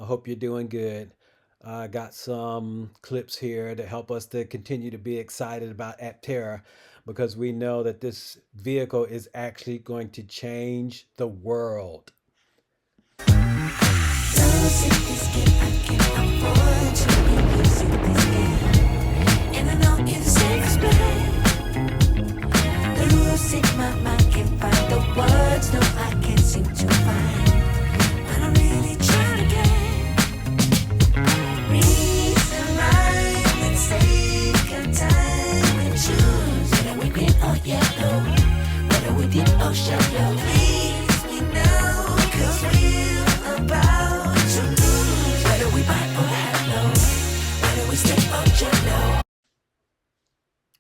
Hope you're doing good. I got some clips here to help us to continue to be excited about Aptera because we know that this vehicle is actually going to change the world.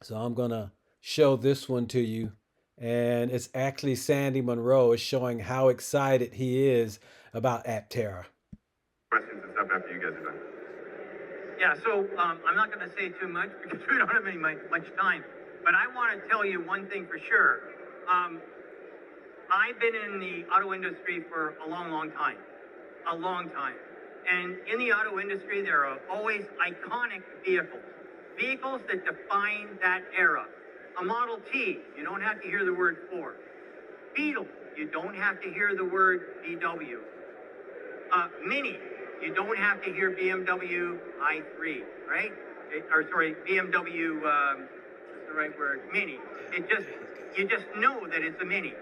So I'm gonna show this one to you, and it's actually Sandy Munro is showing how excited he is about Aptera. Questions and stuff after you guys are done. Yeah, so I'm not going to say too much because we don't have much time. But I want to tell you one thing for sure. I've been in the auto industry for a long time. A long time. And in the auto industry, there are always iconic vehicles. Vehicles that define that era. A Model T, you don't have to hear the word Ford. Beetle, you don't have to hear the word VW. Mini, you don't have to hear BMW i3, right? BMW, what's the right word? Mini. You just know that it's a Mini.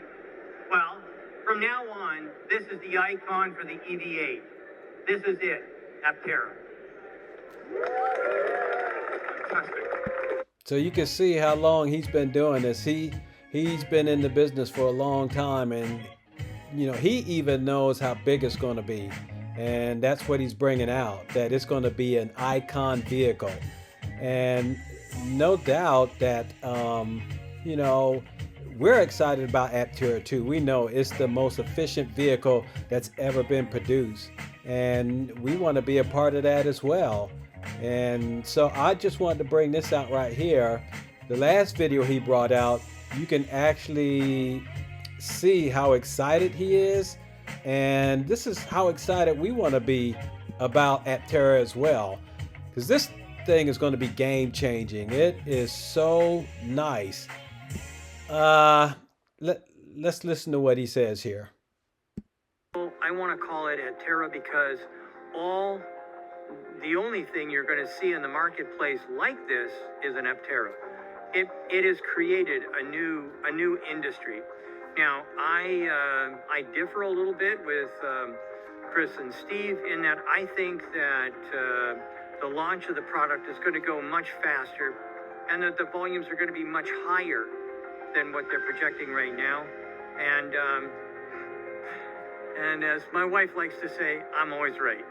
Well, from now on, this is the icon for the EV8. This is it, Aptera. Fantastic. So you can see how long he's been doing this. He's been in the business for a long time, and he even knows how big it's going to be. And that's what he's bringing out, that it's going to be an icon vehicle. And no doubt that, we're excited about Aptera too. We know it's the most efficient vehicle that's ever been produced. And we want to be a part of that as well. And so I just wanted to bring this out right here. The last video he brought out, you can actually see how excited he is. And this is how excited we want to be about Aptera as well, because this thing is going to be game changing. It is so nice. Let's listen to what he says here. I want to call it Aptera because the only thing you're going to see in the marketplace like this is an Aptera. It has created a new industry. Now, I differ a little bit with Chris and Steve in that I think that the launch of the product is going to go much faster and that the volumes are going to be much higher than what they're projecting right now. And as my wife likes to say, I'm always right.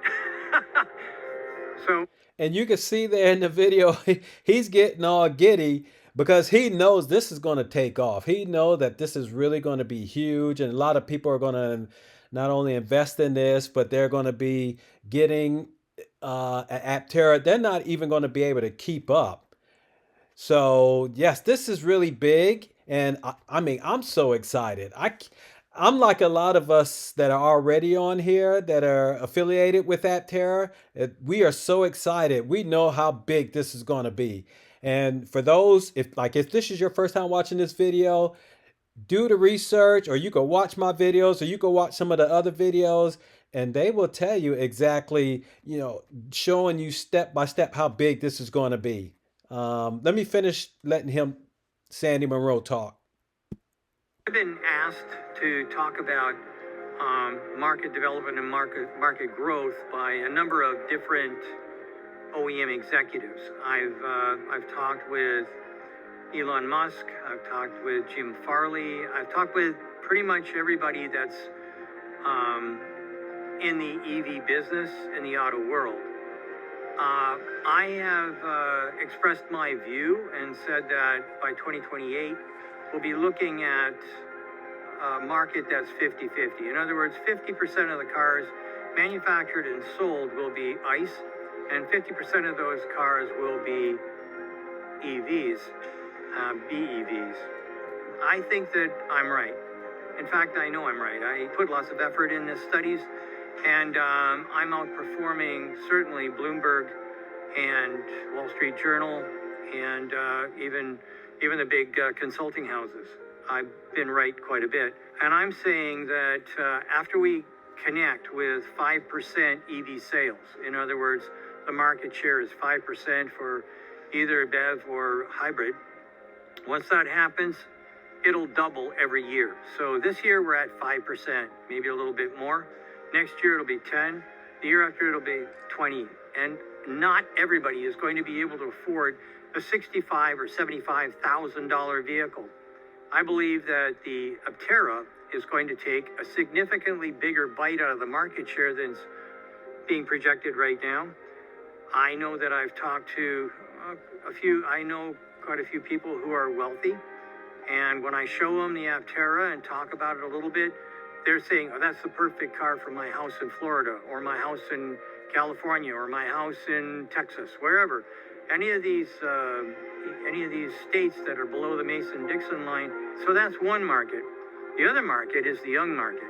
And you can see there in the video, he's getting all giddy because he knows this is going to take off. He knows that this is really going to be huge, and a lot of people are going to not only invest in this, but they're going to be getting Aptera. They're not even going to be able to keep up. So yes, this is really big, and I'm so excited. I'm like a lot of us that are already on here that are affiliated with Aptera. We are so excited. We know how big this is going to be. And for those, if this is your first time watching this video, do the research, or you can watch my videos, or you can watch some of the other videos, and they will tell you exactly, showing you step by step how big this is going to be. Let me finish letting Sandy Munro, talk. I've been asked to talk about market development and market growth by a number of different OEM executives. I've talked with Elon Musk. I've talked with Jim Farley. I've talked with pretty much everybody that's in the EV business in the auto world. I have expressed my view and said that by 2028, we'll be looking at a market that's 50-50. In other words, 50% of the cars manufactured and sold will be ICE, and 50% of those cars will be EVs, BEVs. I think that I'm right. In fact, I know I'm right. I put lots of effort in the studies, And I'm outperforming certainly Bloomberg and Wall Street Journal and even the big consulting houses. I've been right quite a bit. And I'm saying that after we connect with 5% EV sales, in other words, the market share is 5% for either BEV or hybrid. Once that happens, it'll double every year. So this year we're at 5%, maybe a little bit more. Next year it'll be 10. The year after it'll be 20. And not everybody is going to be able to afford a $65,000 or $75,000 vehicle. I believe that the Aptera is going to take a significantly bigger bite out of the market share than's being projected right now. I know that I've talked to quite a few people who are wealthy. And when I show them the Aptera and talk about it a little bit, they're saying, oh, that's the perfect car for my house in Florida or my house in California or my house in Texas, wherever. Any of these states that are below the Mason-Dixon line. So that's one market. The other market is the young market.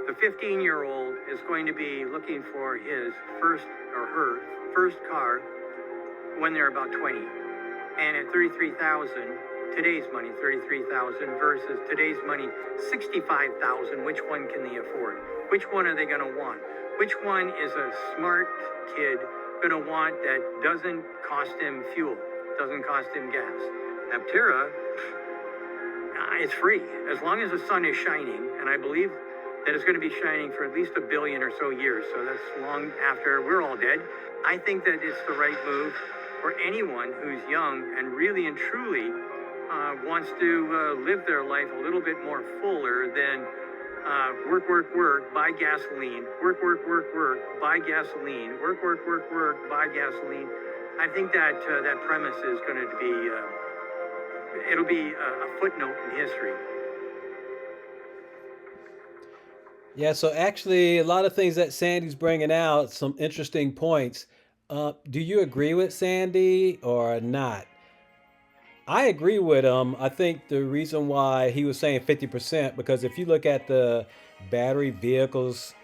The 15-year-old is going to be looking for his first or her first car when they're about 20. And at 33,000, today's money, 33,000 versus today's money, 65,000, which one can they afford? Which one are they going to want? Which one is a smart kid going to want that doesn't cost him fuel, doesn't cost him gas? Aptera, it's free as long as the sun is shining, and I believe that it's going to be shining for at least 1 billion or so years. So that's long after we're all dead. I think that it's the right move for anyone who's young and really and truly wants to live their life a little bit more fuller than work, buy gasoline, work, buy gasoline, work, buy gasoline. I think that that premise is going to be, it'll be a footnote in history. Yeah, so actually, a lot of things that Sandy's bringing out, some interesting points. Do you agree with Sandy or not? I agree with him. I think the reason why he was saying 50%, because if you look at the battery vehicles,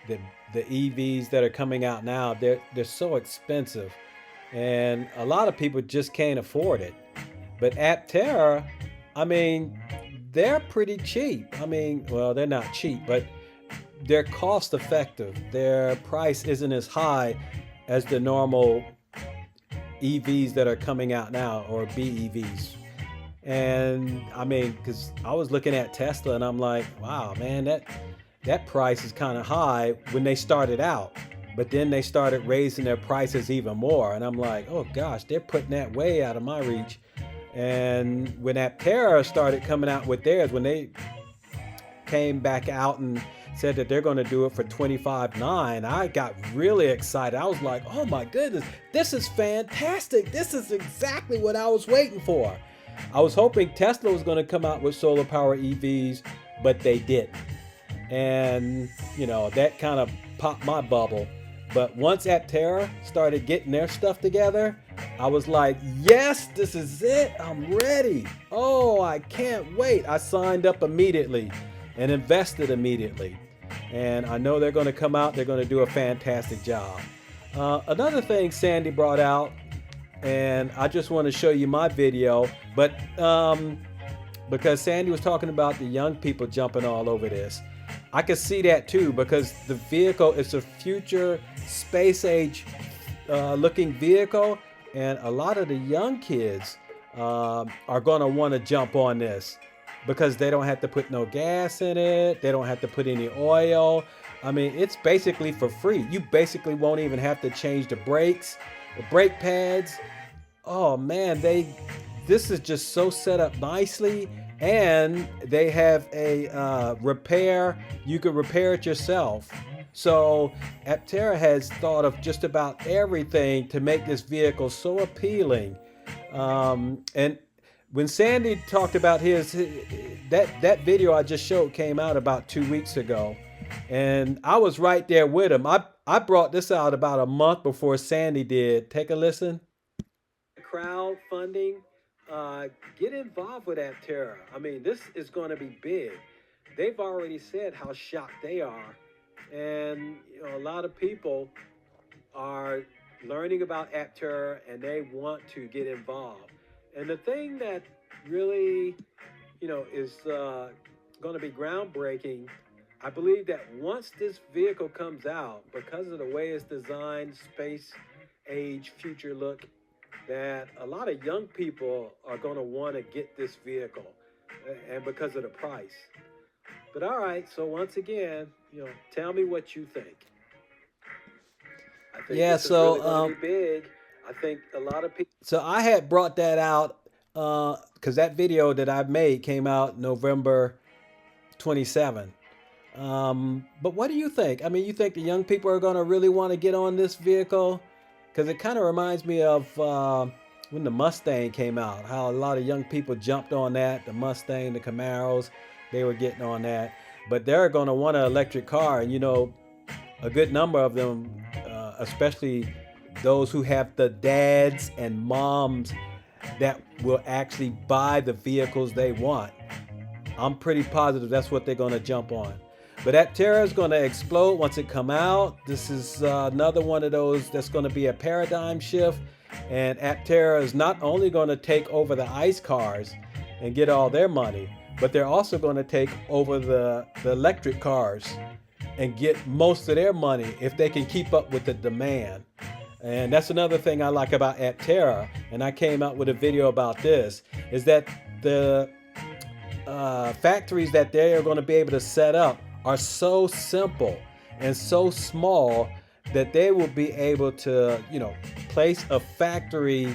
the the EVs that are coming out now, they're so expensive, and a lot of people just can't afford it. But Aptera, I mean, they're pretty cheap. I mean, well, they're not cheap, but they're cost effective. Their price isn't as high as the normal EVs that are coming out now, or BEVs. And I mean, because I was looking at Tesla and I'm like, wow, man, that price is kind of high when they started out. But then they started raising their prices even more. And I'm like, oh gosh, they're putting that way out of my reach. And when Aptera started coming out with theirs, when they came back out and said that they're going to do it for 25.9, I got really excited. I was like, oh my goodness, this is fantastic. This is exactly what I was waiting for. I was hoping Tesla was going to come out with solar power EVs, but they didn't. And, you know, that kind of popped my bubble. But once Aptera started getting their stuff together, I was like, yes, this is it. I'm ready. Oh, I can't wait. I signed up immediately and invested immediately. And I know they're going to come out. They're going to do a fantastic job. Another thing Sandy brought out, and I just want to show you my video, but because Sandy was talking about the young people jumping all over this. I could see that too, because the vehicle is a future space age looking vehicle, and a lot of the young kids are going to want to jump on this because they don't have to put no gas in it. They don't have to put any oil. I mean, it's basically for free. You basically won't even have to change the brakes, the brake pads. Oh man, this is just so set up nicely. And they have a repair. You can repair it yourself. So Aptera has thought of just about everything to make this vehicle so appealing. And when Sandy talked about that video I just showed came out about 2 weeks ago, and I was right there with him. I brought this out about a month before Sandy did. Take a listen. Crowdfunding. Get involved with Aptera. I mean, this is going to be big. They've already said how shocked they are and a lot of people are learning about Aptera and they want to get involved. And the thing that really, is going to be groundbreaking, I believe that once this vehicle comes out, because of the way it's designed, space age, future look, that a lot of young people are going to want to get this vehicle, and because of the price. But all right, so once again, tell me what you think. I think Yeah, this is really so going to be big. I think a lot of people. so I had brought that out because that video that I made came out November 27. But what do you think? I mean, you think the young people are going to really want to get on this vehicle? Because it kind of reminds me of when the Mustang came out, how a lot of young people jumped on that, the Mustang, the Camaros, they were getting on that. But they're going to want an electric car. And, a good number of them, especially those who have the dads and moms that will actually buy the vehicles they want. I'm pretty positive that's what they're going to jump on. But Aptera is going to explode once it come out. This is another one of those that's going to be a paradigm shift. And Aptera is not only going to take over the ICE cars and get all their money, but they're also going to take over the electric cars and get most of their money if they can keep up with the demand. And that's another thing I like about Aptera, and I came out with a video about this, is that the factories that they are going to be able to set up are so simple and so small that they will be able to, place a factory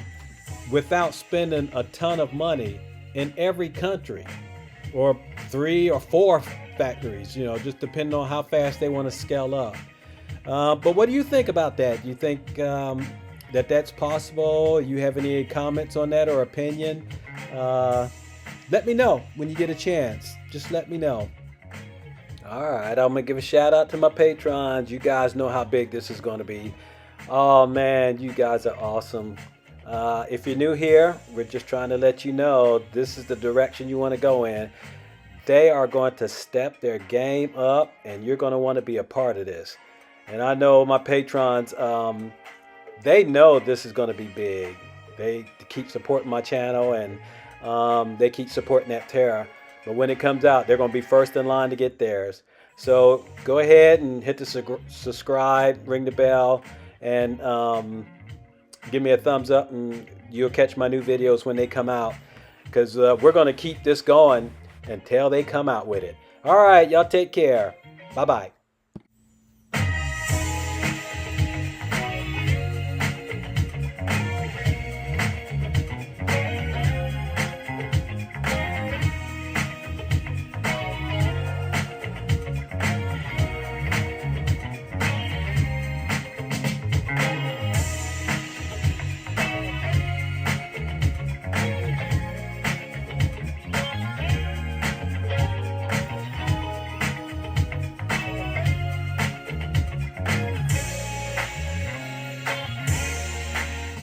without spending a ton of money in every country, or 3 or 4 factories, just depending on how fast they want to scale up. But what do you think about that? Do you think that that's possible? You have any comments on that or opinion? Let me know when you get a chance. Just let me know. All right, I'm going to give a shout out to my patrons. You guys know how big this is going to be. Oh, man, you guys are awesome. If you're new here, we're just trying to let you know this is the direction you want to go in. They are going to step their game up, and you're going to want to be a part of this. And I know my patrons, they know this is going to be big. They keep supporting my channel, and they keep supporting Aptera. But when it comes out, they're going to be first in line to get theirs. So go ahead and hit the subscribe, ring the bell, and give me a thumbs up, and you'll catch my new videos when they come out. Because we're going to keep this going until they come out with it. All right, y'all take care. Bye-bye.